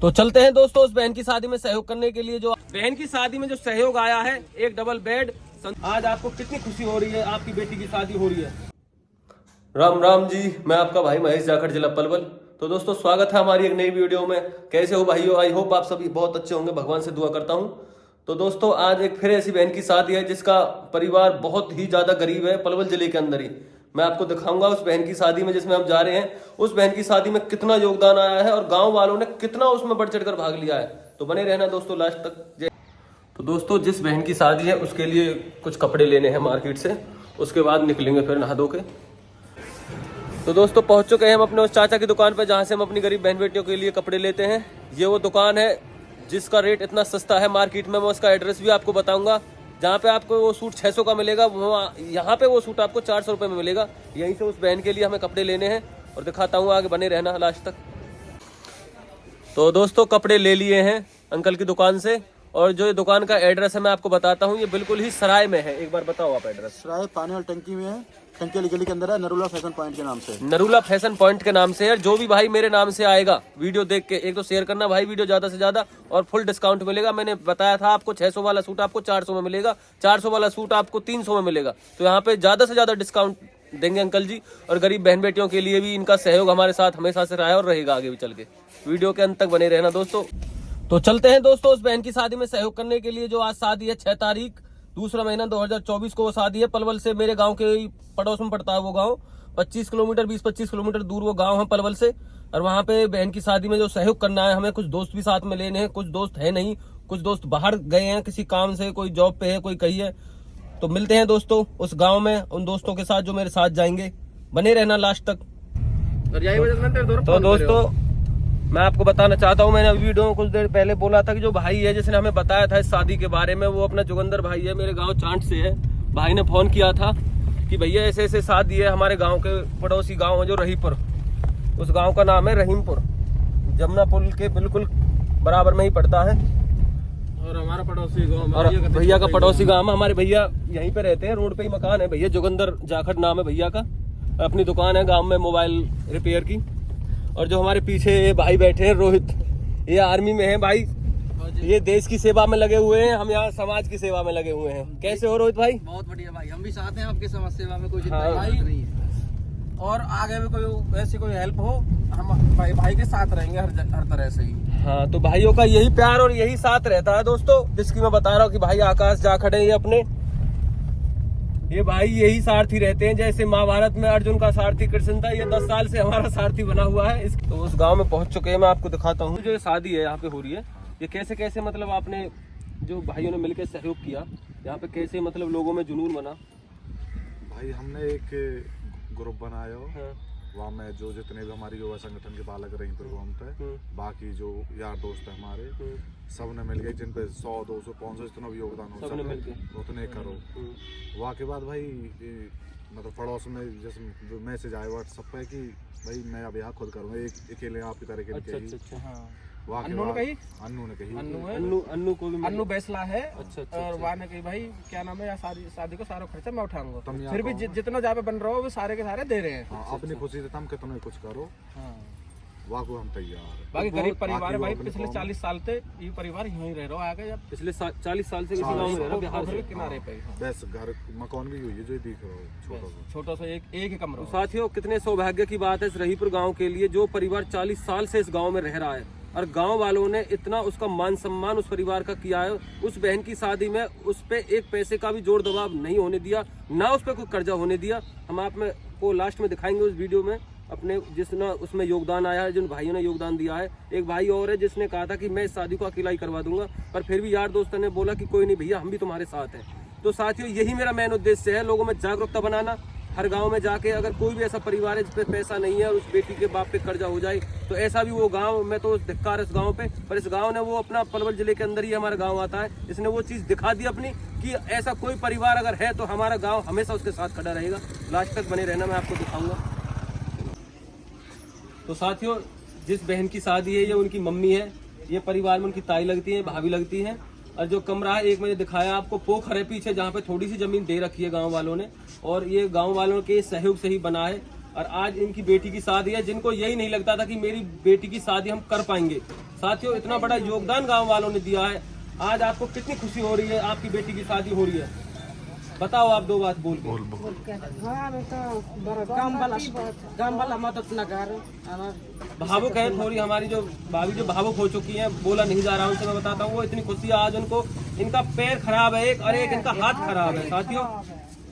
तो चलते हैं दोस्तों उस बहन की शादी में सहयोग करने के लिए। जो बहन की शादी में जो सहयोग आया है, एक डबल बेड। आज आपको कितनी खुशी हो रही है, आपकी बेटी की शादी हो रही है। राम राम जी, मैं आपका भाई महेश जाखड़, जिला पलवल। तो दोस्तों स्वागत है हमारी एक नई वीडियो में। कैसे हो भाइयों? आई होप आप सभी बहुत अच्छे होंगे, भगवान से दुआ करता हूं। तो दोस्तों आज एक फिर ऐसी बहन की शादी है जिसका परिवार बहुत ही ज्यादा गरीब है, पलवल जिले के अंदर ही। मैं आपको दिखाऊंगा उस बहन की शादी में जिसमें हम जा रहे हैं, उस बहन की शादी में कितना योगदान आया है और गांव वालों ने कितना उसमें बढ़ चढ़ कर भाग लिया है। तो बने रहना दोस्तों लास्ट तक। तो दोस्तों जिस बहन की शादी है उसके लिए कुछ कपड़े लेने हैं मार्केट से, उसके बाद निकलेंगे फिर नहा धो के। तो दोस्तों पहुंच चुके हैं हम अपने उस चाचा की दुकान पर जहां से हम अपनी गरीब बहन बेटियों के लिए कपड़े लेते हैं। ये वो दुकान है जिसका रेट इतना सस्ता है मार्केट में। मैं उसका एड्रेस भी आपको बताऊंगा। जहाँ पे आपको वो सूट 600 का मिलेगा, यहाँ पे वो सूट आपको 400 रुपये में मिलेगा। यहीं से उस बहन के लिए हमें कपड़े लेने हैं और दिखाता हूँ, आगे बने रहना लास्ट तक। तो दोस्तों कपड़े ले लिए हैं अंकल की दुकान से, और जो ये दुकान का एड्रेस है मैं आपको बताता हूँ। ये बिल्कुल ही सराय में है। एक बार बताओ आप एड्रेस। सराय पानी वाली टंकी में है, टंकी वाली गली के अंदर है, नरूला फैशन पॉइंट के नाम से। नरूला फैशन पॉइंट के नाम से है। जो भी भाई मेरे नाम से आएगा वीडियो देख के, एक तो शेयर करना भाई वीडियो ज्यादा से ज्यादा, और फुल डिस्काउंट मिलेगा। मैंने बताया था आपको 600 वाला सूट आपको 400 में मिलेगा, 400 वाला सूट आपको 300 में मिलेगा। तो यहाँ पे ज्यादा से ज्यादा डिस्काउंट देंगे अंकल जी। और गरीब बहन बेटियों के लिए भी इनका सहयोग हमारे साथ हमेशा से रहा है और रहेगा आगे भी चल के। वीडियो के अंत तक बने रहना दोस्तों। तो चलते हैं दोस्तों उस बहन की शादी में सहयोग करने के लिए। जो आज शादी है 6 तारीख 2 महीना 2024 को वो शादी है। पलवल से, मेरे गांव के पड़ोस में पड़ता है वो गांव। 25 किलोमीटर 20-25 किलोमीटर दूर वो गांव है पलवल से। और वहां पे बहन की शादी में जो सहयोग करना है हमें, कुछ दोस्त भी साथ में लेने हैं। कुछ दोस्त है नहीं, कुछ दोस्त बाहर गए हैं किसी काम से, कोई जॉब पे है, कोई कहीं है। तो मिलते हैं दोस्तों उस गाँव में उन दोस्तों के साथ जो मेरे साथ जाएंगे। बने रहना लास्ट तक। तो दोस्तों मैं आपको बताना चाहता हूँ, मैंने वीडियो में कुछ देर पहले बोला था कि जो भाई है जिसने हमें बताया था इस शादी के बारे में, वो अपना जोगिंदर भाई है, मेरे गांव चांट से है। भाई ने फोन किया था कि भैया ऐसे ऐसे शादी है हमारे गांव के पड़ोसी गांव है जो रहीपुर, उस गांव का नाम है रहीमपुर, जमुना पुल के बिल्कुल बराबर में ही पड़ता है। और हमारा पड़ोसी गाँव, और भैया का पड़ोसी गाँव है। हमारे भैया यहीं पे रहते हैं, रोड पे ही मकान है भैया। जोगिंदर जाखड़ नाम है भैया का। अपनी दुकान है गाँव में मोबाइल रिपेयर की। और जो हमारे पीछे ये भाई बैठे हैं रोहित, ये आर्मी में है भाई। ये देश की सेवा में लगे हुए हैं, हम यहाँ समाज की सेवा में लगे हुए हैं। कैसे हो रोहित भाई? बहुत बढ़िया भाई, हम भी साथ हैं आपके समाज सेवा में, कोई चिंता हाँ। नहीं है। और आगे भी कोई ऐसी कोई हेल्प हो, हम भाई के साथ रहेंगे हर तरह से ही। हाँ, तो भाइयों का यही प्यार और यही साथ रहता है दोस्तों, जिसकी मैं बता रहा हूँ कि भाई आकाश जाखड़ है ये अपने। ये भाई यही सारथी रहते हैं, जैसे महाभारत में अर्जुन का सारथी कृष्ण था, ये 10 साल से हमारा सारथी बना हुआ है। तो उस गांव में पहुंच चुके हैं, मैं आपको दिखाता हूँ। जो शादी है यहाँ पे हो रही है, ये कैसे कैसे मतलब आपने जो भाइयों ने मिलकर सहयोग किया, यहाँ पे कैसे मतलब लोगों में जुनून बना। भाई हमने एक ग्रुप बनाया हो, हाँ। वहाँ में जो जितने भी हमारी युवा संगठन के बालक रही पर घूमते हैं, बाकी जो यार दोस्त है हमारे, सब ने मिल गए, जिन पे 100 200 500 जितना भी योगदान हो सके उतने करो। वहाँ के बाद भाई मतलब पड़ोस में जैसे मैसेज आए व्हाट्सएप पे कि भाई मैं अब यहाँ खुद करूँगा, एक अकेले आपकी तरह के लिए। अच्छा। हाँ। अन्नू ने कही अन्नू को भी अन्नू बैसला है। अच्छा। और वहाँ ने कही भाई क्या नाम है, या शादी को सारा खर्चा मैं उठाऊंगा। फिर भी जितना जहाँ पे बन रहा हो वो सारे के सारे दे रहे हैं। अपनी खुशी से तुम कितना कुछ करो, वहाँ को हम तैयार है। बाकी गरीब परिवार है भाई, पिछले 40 साल से ये परिवार यहीं रह रहा है। पिछले 40 साल से किसी गांव में रह रहा, बिहार के किनारे पे। बस घर मकान भी हुई है जो दिख रहा है, छोटा सा एक ही कमरा। साथियों कितने सौभाग्य की बात है इस रहीपुर गांव के लिए, जो परिवार 40 साल से इस गांव में रह रहा है और गांव वालों ने इतना उसका मान सम्मान उस परिवार का किया है। उस बहन की शादी में उस पे एक पैसे का भी जोर दबाव नहीं होने दिया, ना उस पे कोई कर्जा होने दिया। हम आप में को लास्ट में दिखाएंगे उस वीडियो में अपने जिसने उसमें योगदान आया है, जिन भाइयों ने योगदान दिया है। एक भाई और है जिसने कहा था कि मैं इस शादी को अकेला ही करवा दूंगा, पर फिर भी यार दोस्तों ने बोला कि कोई नहीं भैया, हम भी तुम्हारे साथ हैं। तो साथियों यही मेरा मेन उद्देश्य है, लोगों में जागरूकता बनाना। हर गांव में जाके अगर कोई भी ऐसा परिवार है जिसपे पैसा नहीं है और उस बेटी के बाप पे कर्जा हो जाए, तो ऐसा भी वो गांव, मैं तो धिक्कार इस गांव पे, पर इस गांव ने वो अपना पलवल जिले के अंदर ही हमारा गांव आता है, इसने वो चीज़ दिखा दी अपनी कि ऐसा कोई परिवार अगर है तो हमारा गांव हमेशा उसके साथ खड़ा रहेगा। लास्ट तक बने रहना, मैं आपको दिखाऊंगा। तो साथियों जिस बहन की शादी है ये उनकी मम्मी है, ये परिवार में उनकी ताई लगती है, भाभी लगती है। और जो कमरा है एक मैंने दिखाया आपको, पोखर है पीछे जहाँ पे थोड़ी सी जमीन दे रखी है गांव वालों ने, और ये गांव वालों के सहयोग से ही बना है। और आज इनकी बेटी की शादी है, जिनको यही नहीं लगता था कि मेरी बेटी की शादी हम कर पाएंगे। साथियों, इतना बड़ा योगदान गांव वालों ने दिया है। आज आपको कितनी खुशी हो रही है, आपकी बेटी की शादी हो रही है। बताओ आप दो बात बोल के। भावुक है थोड़ी हमारी जो भाभी, जो भावुक हो चुकी हैं, बोला नहीं जा रहा उनसे मैं बताता हूँ। वो इतनी खुशी है आज उनको। इनका पैर खराब है एक, और एक इनका हाथ खराब है। साथियों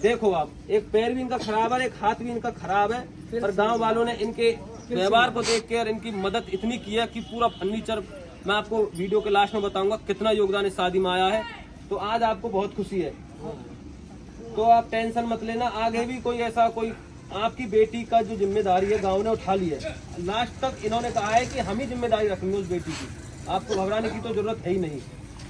देखो आप, एक पैर भी इनका खराब है, एक हाथ भी इनका खराब है, और गांव वालों ने इनके व्यवहार को देख कर इनकी मदद इतनी की है कि पूरा फर्नीचर, मैं आपको वीडियो के लास्ट में बताऊंगा कितना योगदान इस शादी में आया है। तो आज आपको बहुत खुशी है, तो आप टेंशन मत लेना। आगे भी कोई ऐसा कोई आपकी बेटी का जो जिम्मेदारी है गांव ने उठा ली है। लास्ट तक इन्होंने कहा है कि हम ही जिम्मेदारी रखेंगे उस बेटी की, आपको घबराने की तो जरूरत है ही नहीं।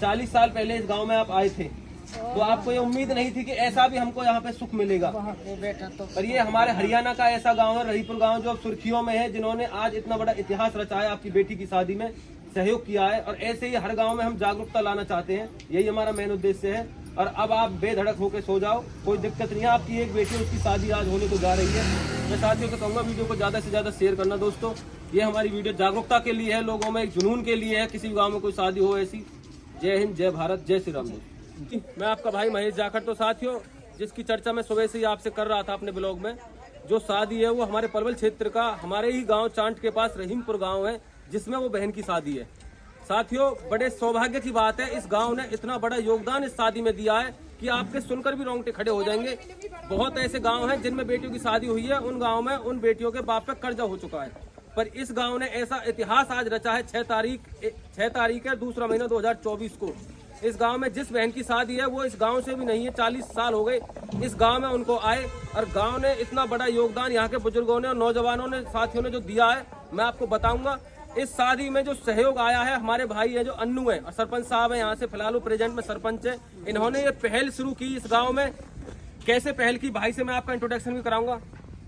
40 साल पहले इस गांव में आप आए थे, तो आपको ये उम्मीद नहीं थी कि ऐसा भी हमको यहाँ पे सुख मिलेगा। पर ये हमारे हरियाणा का ऐसा गांव है, रहीपुर गांव, जो सुर्खियों में है, जिन्होंने आज इतना बड़ा इतिहास रचाया, आपकी बेटी की शादी में सहयोग किया है। और ऐसे ही हर गांव में हम जागरूकता लाना चाहते हैं, यही हमारा मेन उद्देश्य है। और अब आप बेधड़क होकर सो जाओ, कोई दिक्कत नहीं है। आपकी एक बेटी, उसकी शादी आज होने को जा रही है। मैं साथियों को कहूँगा वीडियो को ज़्यादा से ज़्यादा शेयर करना दोस्तों। ये हमारी वीडियो जागरूकता के लिए है, लोगों में एक जुनून के लिए है, किसी भी गाँव में कोई शादी हो ऐसी। जय हिंद, जय भारत, जय श्री राम। मैं आपका भाई महेश जाखड़। तो साथियों, जिसकी चर्चा मैं सुबह से ही आपसे कर रहा था अपने ब्लॉग में, जो शादी है वो हमारे पलवल क्षेत्र का, हमारे ही गांव चांट के पास रहीमपुर गांव है, जिसमें वो बहन की शादी है। साथियों, बड़े सौभाग्य की बात है, इस गांव ने इतना बड़ा योगदान इस शादी में दिया है कि आपके सुनकर भी रोंगटे खड़े हो जाएंगे। बहुत ऐसे गांव हैं जिनमें बेटियों की शादी हुई है, उन गाँव में उन बेटियों के बाप पे कर्जा हो चुका है, पर इस गाँव ने ऐसा इतिहास आज रचा है। 6 तारीख है, दूसरा महीना 2024 को इस गांव में जिस बहन की शादी है वो इस गांव से भी नहीं है। 40 साल हो गए इस गांव में उनको आए, और गांव ने इतना बड़ा योगदान, यहाँ के बुजुर्गों ने और नौजवानों ने, साथियों ने जो दिया है, मैं आपको बताऊंगा। इस शादी में जो सहयोग आया है, हमारे भाई है जो अन्नू है, और सरपंच साहब है यहाँ से, फिलहाल वो प्रेजेंट में सरपंच है। इन्होंने ये पहल शुरू की इस गाँव में। कैसे पहल की, भाई से मैं आपका इंट्रोडक्शन भी कराऊंगा।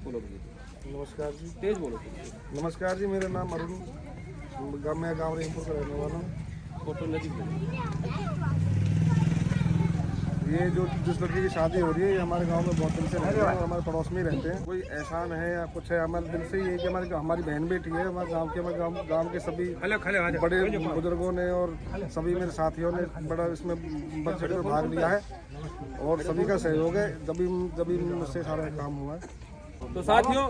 बोलो नमस्कार जी। तेज बोलो। नमस्कार जी, मेरा नाम अरुण, मैं गाँव रहीमपुर का रहने वाला हूँ। फोटो नजीक। ये जो जिस लड़की की शादी हो रही है, ये हमारे गांव में बहुत दिन से रहते हैं और हमारे पड़ोस में ही रहते हैं। कोई एहसान है या कुछ है, हमारे दिल से ये कि हमारी बहन बेटी है। हमारे गांव के सभी बड़े बुजुर्गों ने और सभी मेरे साथियों ने बड़ा इसमें बढ़ चढ़ कर भाग लिया है, और सभी का सहयोग है, जब मुझसे सारा काम हुआ है। तो साथियों,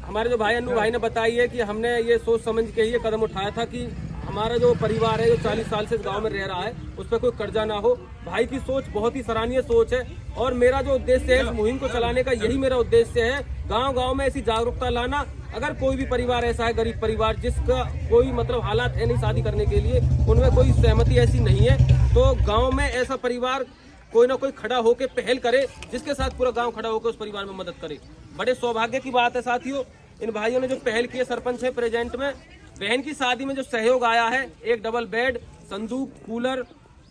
हमारे जो भाई अन्नू भाई ने बताई है कि हमने ये सोच समझ के ये कदम उठाया था कि हमारा जो परिवार है, जो 40 साल से इस गांव में रह रहा है, उस पर कोई कर्जा ना हो। भाई की सोच बहुत ही सराहनीय सोच है, और मेरा जो उद्देश्य है इस मुहिम को चलाने का, यही मेरा उद्देश्य है, गांव-गांव में ऐसी जागरूकता लाना। अगर कोई भी परिवार ऐसा है, गरीब परिवार, जिसका कोई मतलब हालात है नहीं शादी करने के लिए, उनमें कोई सहमति ऐसी नहीं है, तो गाँव में ऐसा परिवार कोई ना कोई खड़ा होकर पहल करे, जिसके साथ पूरा गाँव खड़ा होकर उस परिवार में मदद करे। बड़े सौभाग्य की बात है साथियों, इन भाइयों ने जो पहल की है, सरपंच है प्रेजेंट में, बहन की शादी में जो सहयोग आया है, एक डबल बेड, संदूक, कूलर,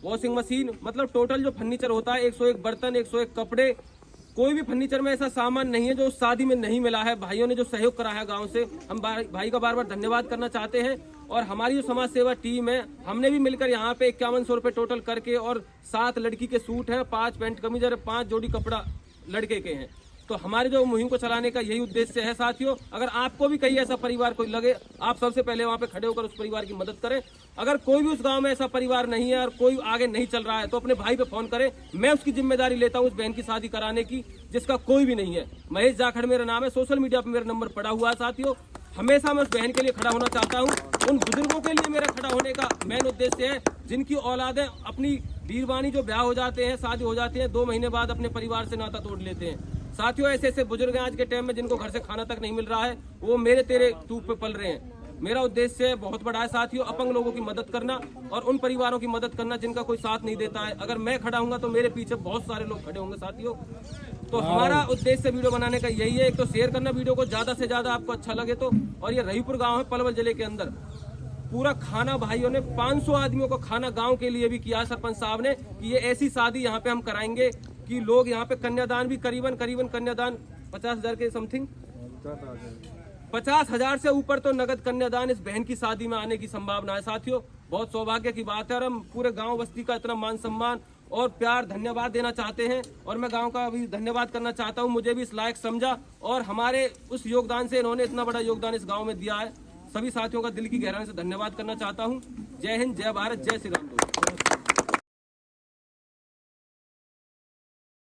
वॉशिंग मशीन, मतलब टोटल जो फर्नीचर होता है, 101 बर्तन, 101 कपड़े, कोई भी फर्नीचर में ऐसा सामान नहीं है जो उस शादी में नहीं मिला है। भाइयों ने जो सहयोग करा है गांव से, हम भाई का बार बार धन्यवाद करना चाहते हैं। और हमारी जो समाज सेवा टीम है, हमने भी मिलकर यहाँ पे 5100 रुपये टोटल करके, और 7 लड़की के सूट हैं, 5 पैंट कमीज और 5 जोड़ी कपड़ा लड़के के हैं। तो हमारे जो मुहिम को चलाने का यही उद्देश्य है साथियों। अगर आपको भी कहीं ऐसा परिवार कोई लगे, आप सबसे पहले वहाँ पे खड़े होकर उस परिवार की मदद करें। अगर कोई भी उस गांव में ऐसा परिवार नहीं है और कोई आगे नहीं चल रहा है, तो अपने भाई पे फोन करें, मैं उसकी जिम्मेदारी लेता हूँ उस बहन की शादी कराने की, जिसका कोई भी नहीं है। महेश जाखड़ मेरा नाम है, सोशल मीडिया पर मेरा नंबर पड़ा हुआ है साथियों। हमेशा मैं उस बहन के लिए खड़ा होना चाहता हूँ। उन बुजुर्गों के लिए मेरा खड़ा होने का मेन उद्देश्य है, जिनकी औलादें अपनी वीरवानी जो ब्याह हो जाते हैं, शादी हो जाती है, 2 महीने बाद अपने परिवार से नाता तोड़ लेते हैं। साथियों, ऐसे ऐसे बुजुर्ग हैं आज के टाइम में, जिनको घर से खाना तक नहीं मिल रहा है, वो मेरे तेरे तूप पे पल रहे हैं। मेरा उद्देश्य बहुत बड़ा है साथियों, अपंग लोगों की मदद करना और उन परिवारों की मदद करना जिनका कोई साथ नहीं देता है। अगर मैं खड़ा हूंगा तो मेरे पीछे बहुत सारे लोग खड़े होंगे साथियों। तो हमारा उद्देश्य वीडियो बनाने का यही है, एक तो शेयर करना वीडियो को ज्यादा से ज्यादा, आपको अच्छा लगे तो। और ये रहीपुर गाँव है, पलवल जिले के अंदर। पूरा खाना भाइयों ने 500 आदमियों को खाना गाँव के लिए भी किया सरपंच साहब ने, कि ये ऐसी शादी यहाँ पे हम कराएंगे कि लोग यहाँ पे कन्यादान भी करीबन कन्यादान 50,000 के समथिंग, 50,000 से ऊपर तो नगद कन्यादान इस बहन की शादी में आने की संभावना है साथियों। बहुत सौभाग्य की बात है, और हम पूरे गांव बस्ती का इतना मान सम्मान और प्यार धन्यवाद देना चाहते हैं। और मैं गांव का भी धन्यवाद करना चाहता हूं, मुझे भी इस लायक समझा और हमारे उस योगदान से इन्होंने इतना बड़ा योगदान इस गांव में दिया है। सभी साथियों का दिल की गहराई से धन्यवाद करना चाहता हूं। जय हिंद, जय भारत, जय श्री राम।